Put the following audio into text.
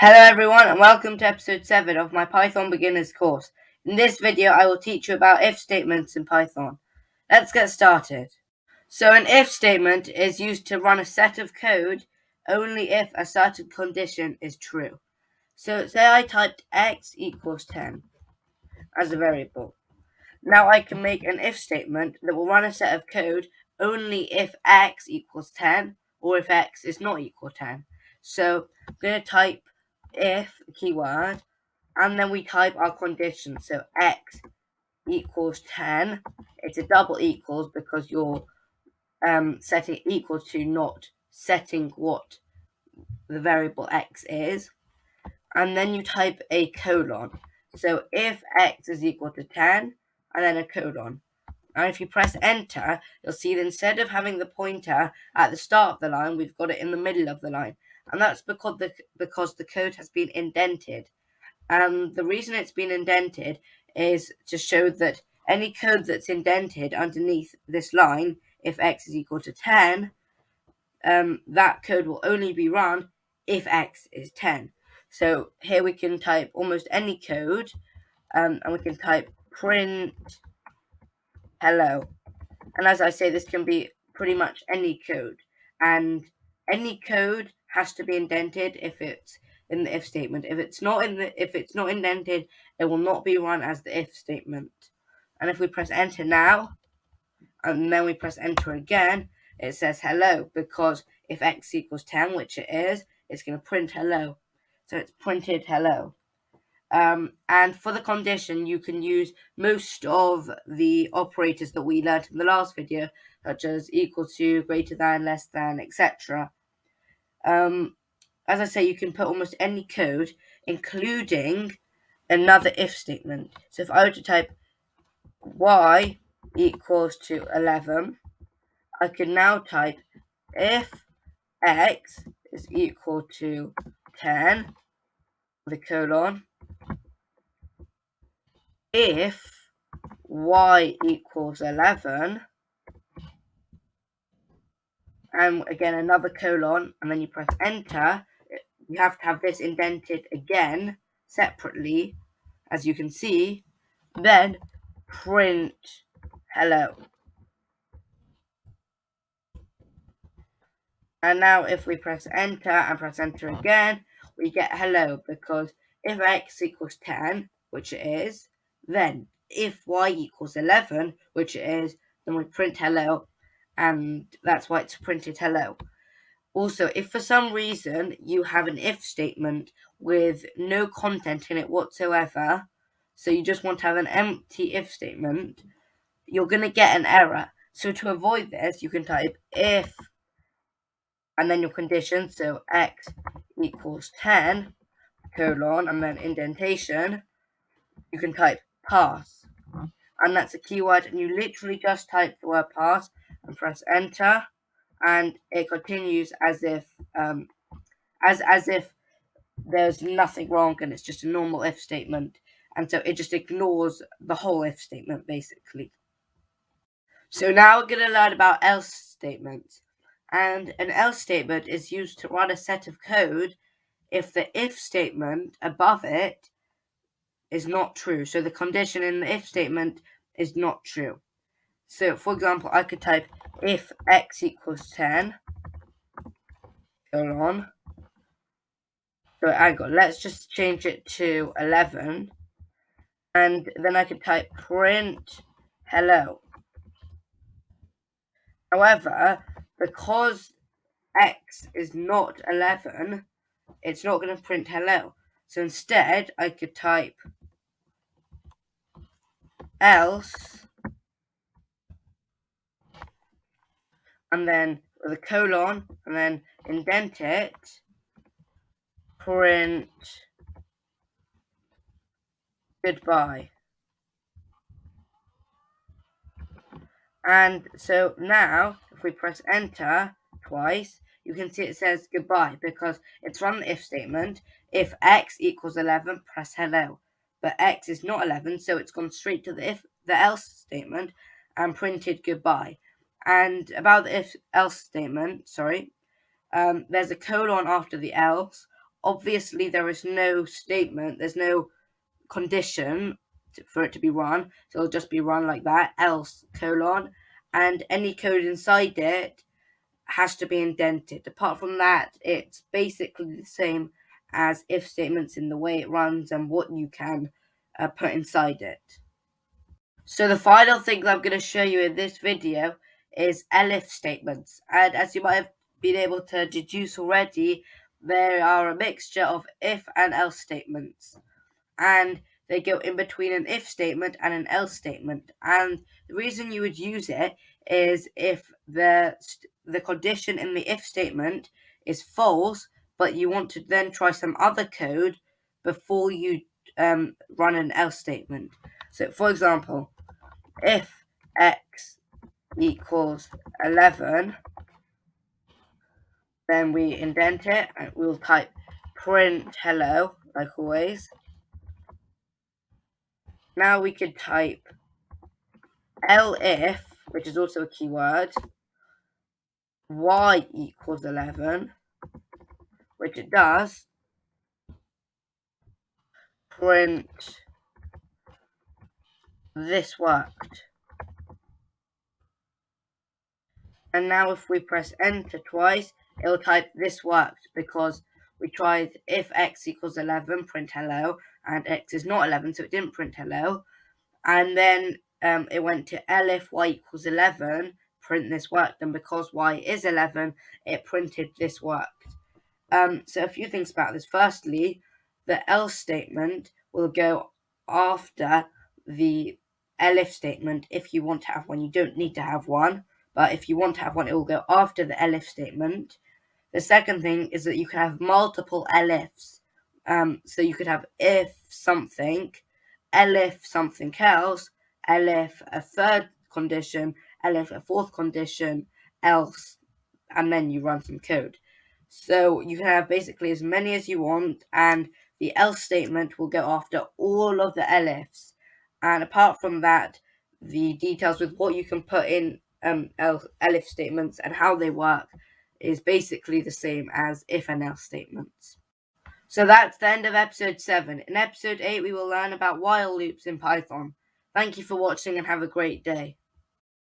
Hello everyone and welcome to episode 7 of my Python beginners course. In this video I will teach you about if statements in Python. Let's get started. So an if statement is used to run a set of code only if a certain condition is true. So say I typed x equals 10 as a variable. Now I can make an if statement that will run a set of code only if x equals 10 or if x is not equal to 10. So I'm going to type if keyword and then we type our condition. So x equals 10. It's a double equals because you're setting equal to, not setting what the variable x is. And then you type a colon. So if x is equal to 10 and then a colon. And if you press enter, you'll see that instead of having the pointer at the start of the line, we've got it in the middle of the line. And that's because the code has been indented. And the reason it's been indented is to show that any code that's indented underneath this line, if x is equal to 10, that code will only be run if x is 10. So here we can type almost any code, and we can type print hello. And as I say, this can be pretty much any code. And any code has to be indented if it's in the if statement. If it's not indented, it will not be run as the if statement. And if we press enter now, and then we press enter again, it says hello, because if x equals 10, which it is, it's going to print hello. So it's printed hello. And for the condition, you can use most of the operators that we learned in the last video, such as equal to, greater than, less than, etc. As I say, you can put almost any code, including another if statement. So if I were to type y equals to 11, I can now type if x is equal to 10, the colon, if y equals 11, and again another colon, and then you press enter. You have to have this indented again separately, as you can see, then print hello. And now if we press enter and press enter again, we get hello, because if x equals 10, which it is, then if y equals 11, which it is, then we print hello, and that's why it's printed hello. Also, if for some reason you have an if statement with no content in it whatsoever, so you just want to have an empty if statement, you're going to get an error. So to avoid this, you can type if and then your condition, so x equals 10, colon, and then indentation. You can type pass, and that's a keyword, and you literally just type the word pass and press enter, and it continues as if as if there's nothing wrong and it's just a normal if statement, and so it just ignores the whole if statement basically. So now we're going to learn about else statements. And an else statement is used to run a set of code if the if statement above it is not true. So the condition in the if statement is not true. So for example, I could type if x equals 10, colon. So hang on, let's just change it to 11. And then I could type print hello. However, because x is not 11, it's not going to print hello. So instead, I could type else, and then with a colon, and then indent it, print goodbye. And so now, if we press enter twice, you can see it says goodbye, because it's run the if statement. If x equals 11, press hello. But x is not 11, so it's gone straight to the else statement and printed goodbye. And about the if else statement, there's a colon after the else obviously there is no statement, there's no condition for it to be run, so it'll just be run like that, else colon, and any code inside it has to be indented. Apart from that, it's basically the same as if statements in the way it runs and what you can put inside it. So the final thing that I'm going to show you in this video is Elif statements, and as you might have been able to deduce already, they are a mixture of if and else statements, and they go in between an if statement and an else statement. And the reason you would use it is if the condition in the if statement is false, but you want to then try some other code before you run an else statement. So, for example, if x equals 11, then we indent it and we'll type print hello, like always. Now we could type elif, which is also a keyword, y equals 11, which it does, print this worked. And now if we press enter twice, it'll type this worked, because we tried if x equals 11, print hello, and x is not 11, so it didn't print hello. And then it went to elif y equals 11, print this worked, and because y is 11, it printed this worked. So a few things about this. Firstly, the else statement will go after the elif statement if you want to have one. You don't need to have one, but if you want to have one, it will go after the elif statement. The second thing is that you can have multiple elifs. So you could have if something, elif something else, elif a third condition, elif a fourth condition, else, and then you run some code. So you can have basically as many as you want, and the else statement will go after all of the elifs. And apart from that, the details with what you can put in elif statements and how they work is basically the same as if and else statements. So that's the end of episode 7. In episode 8, we will learn about while loops in Python. Thank you for watching and have a great day.